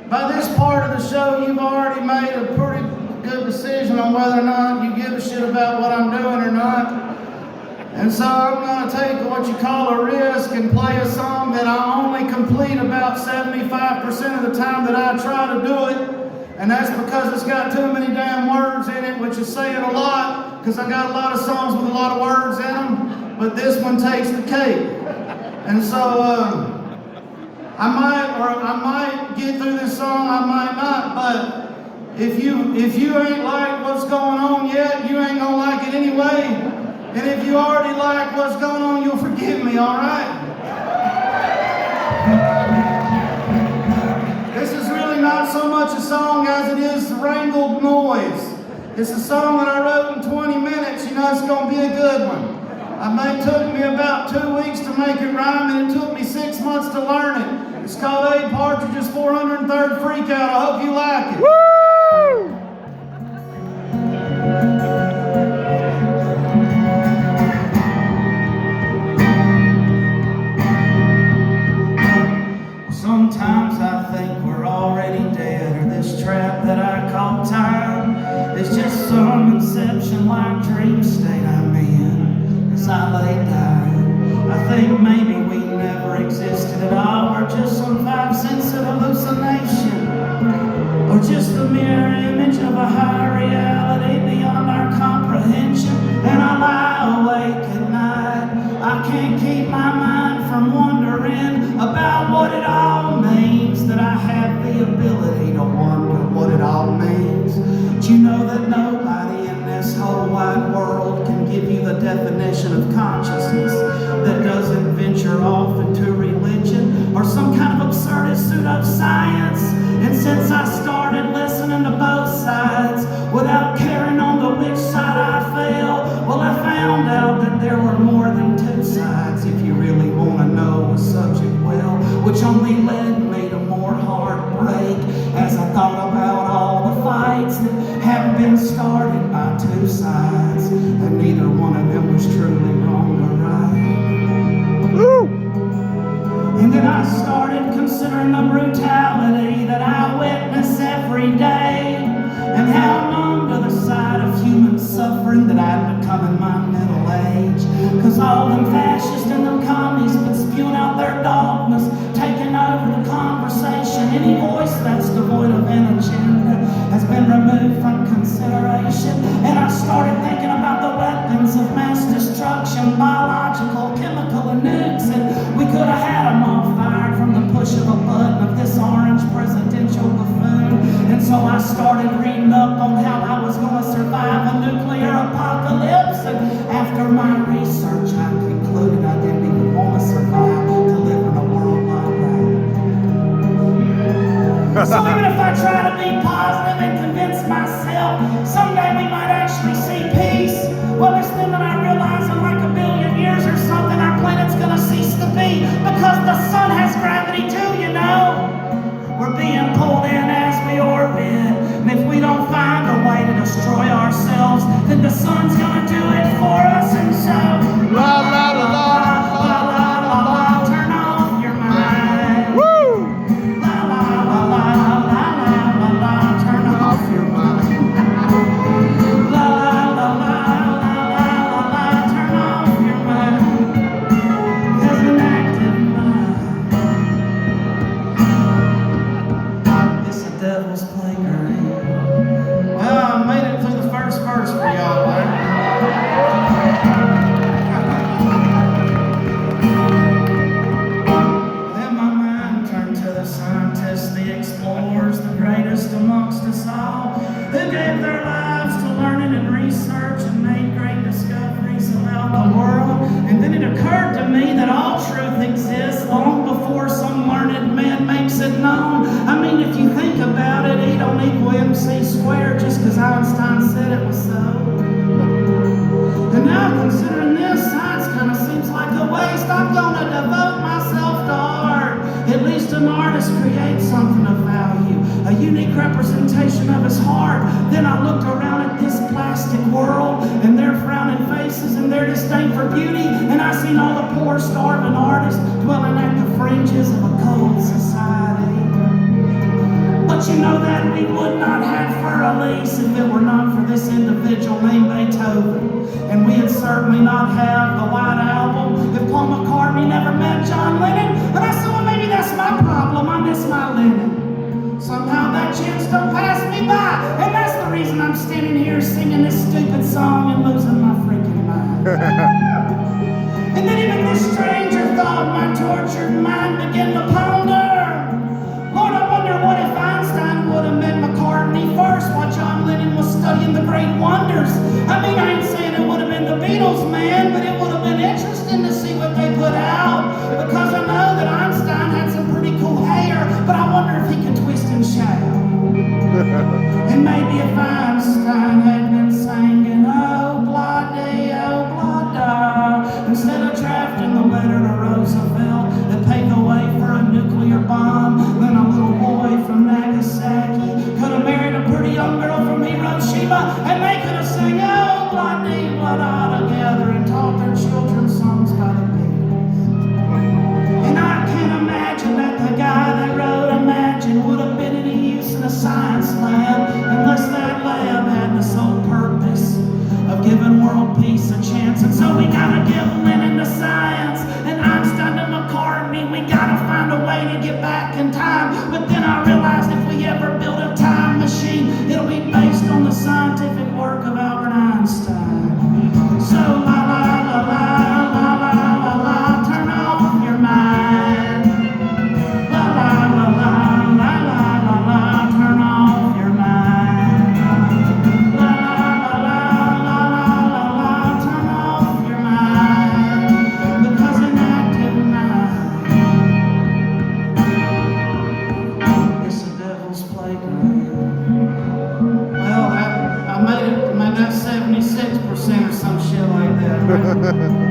by this part of the show, you've already made a pretty good decision on whether or not you give a shit about what I'm doing or not. And so I'm going to take what you call a risk and play a song that I only complete about 75% of the time that I try to do it. And that's because it's got too many damn words in it, which is saying a lot, because I got a lot of songs with a lot of words in them, but this one takes the cake. And so I might get through this song, I might not, but if you ain't like what's going on yet, you ain't gonna like it anyway. And if you already like what's going on, you'll forgive me, all right? This is really not so much a song as it is wrangled noise. It's a song that I wrote in 20 minutes. You know, it's going to be a good one. It took me about 2 weeks to make it rhyme, and it took me 6 months to learn it. It's called Abe Partridge's 403rd Freakout. I hope you like it. Woo! Sometimes I think we're already dead, or this trap that I call time is just some inception-like dream state I'm in as I lay dying. I think maybe we never existed at all, or just some five-sensitive hallucination, or just the mirror image of a higher reality beyond our comprehension. And I lie awake at night, I can't keep my mind from wondering about what it all means, that I have the ability to wonder what it all means. But you know that nobody in this whole wide world can give you the definition of consciousness that doesn't venture off into religion or some kind of absurdist pseudoscience. And since I started listening to both sides without caring on the which side I fell, well, I found out that there were more than two sides, if you really want to know a subject well, which only led me to more heartbreak as I thought about all the fights that have been started by two sides, and neither one of them was truly wrong or right. Woo! And then I started considering the brutality that I witness every day, and how numb to the sight of human suffering that I'd become in my middle age. Cause all them fascists and them commies been spewing out their dogmas, taking over the conversation. Any voice that's devoid of an agenda has been removed from consideration. And I started thinking about the weapons of mass destruction, biological, chemical, and nukes, and we could have had them all fired from the push of a button of this orange presidential buffoon. And so I started reading up on how I was going to survive a nuclear apocalypse, and after my research I concluded I didn't even want to survive to live in a world like that. So even if I try to be positive and convince myself someday we might actually see peace, well, it's then that I realize in like a billion years or something our planet's going to cease to be, because the sun has gravity too, you know. We're being pulled in as we orbit, and if we don't find a way to destroy ourselves, then the sun's gonna do it for us. And so, la la la la la la la la, turn off your mind. Woo! La la la la la la la la, turn off your mind. La la la la la la la la, turn off your mind. 'Cause an active mind, it's the devil's playground. Well, I made it through the first verse for y'all, right? Then my mind turned to the scientists, the explorers, the greatest amongst us all, who gave their lives to learning and research and made great discoveries about the world. And then it occurred to me that all truth exists long before some learned man makes it known. I mean, if you think about it, E don't equal MC squared just because Einstein said it was so. And now considering this, science kind of seems like a waste. I'm gonna devote myself to art. At least an artist creates something of value, a unique representation of his heart. Then I looked around at this plastic world and their frowning faces and their disdain for beauty, and I seen all the poor starving artists dwelling at the fringes of a cold society. you know that we would not have for a lease if it were not for this individual named Beethoven? And we'd certainly not have the White Album if Paul McCartney never met John Lennon. And I said, well, maybe that's my problem. I miss my Lennon. Somehow that chance don't pass me by. And that's the reason I'm standing here singing this stupid song and losing my freaking mind. And then even this stranger thought my tortured mind began to ponder. Lord, I wonder what if Einstein would have met McCartney first while John Lennon was studying the great wonders. I mean, I ain't saying it would have been the Beatles, man, but it would have been interesting to see what they put out, because I know that Einstein had some pretty cool hair, but I wonder if he could twist and shout. And maybe if Einstein had been singing, oh, blah-dee, oh, blah-da, instead of drafting the letter to Roosevelt that paved the way for a nuclear bomb, then a little boy from Nagasaki could have married a pretty young girl from Hiroshima, and they could have sang, oh, blah-dee, blah-da together and taught their children songs by the Beatles. And I can't imagine that the guy that wrote Imagine would have been any use in a science lab unless that lab had the sole purpose of giving world peace a chance. And so we gotta give Lennon to science and Einstein to McCartney. We gotta find a way to get back in time. But then I realized if we ever build a time machine, it'll be based on the scientific work of Albert Einstein. So la la la la la la la la, turn off your mind. La la la la la la la la, turn off your mind. La la la la la la la la, turn off your mind. Because an active mind is the devil's playground. Well, I made it, I made that 76% or some shit like that, right?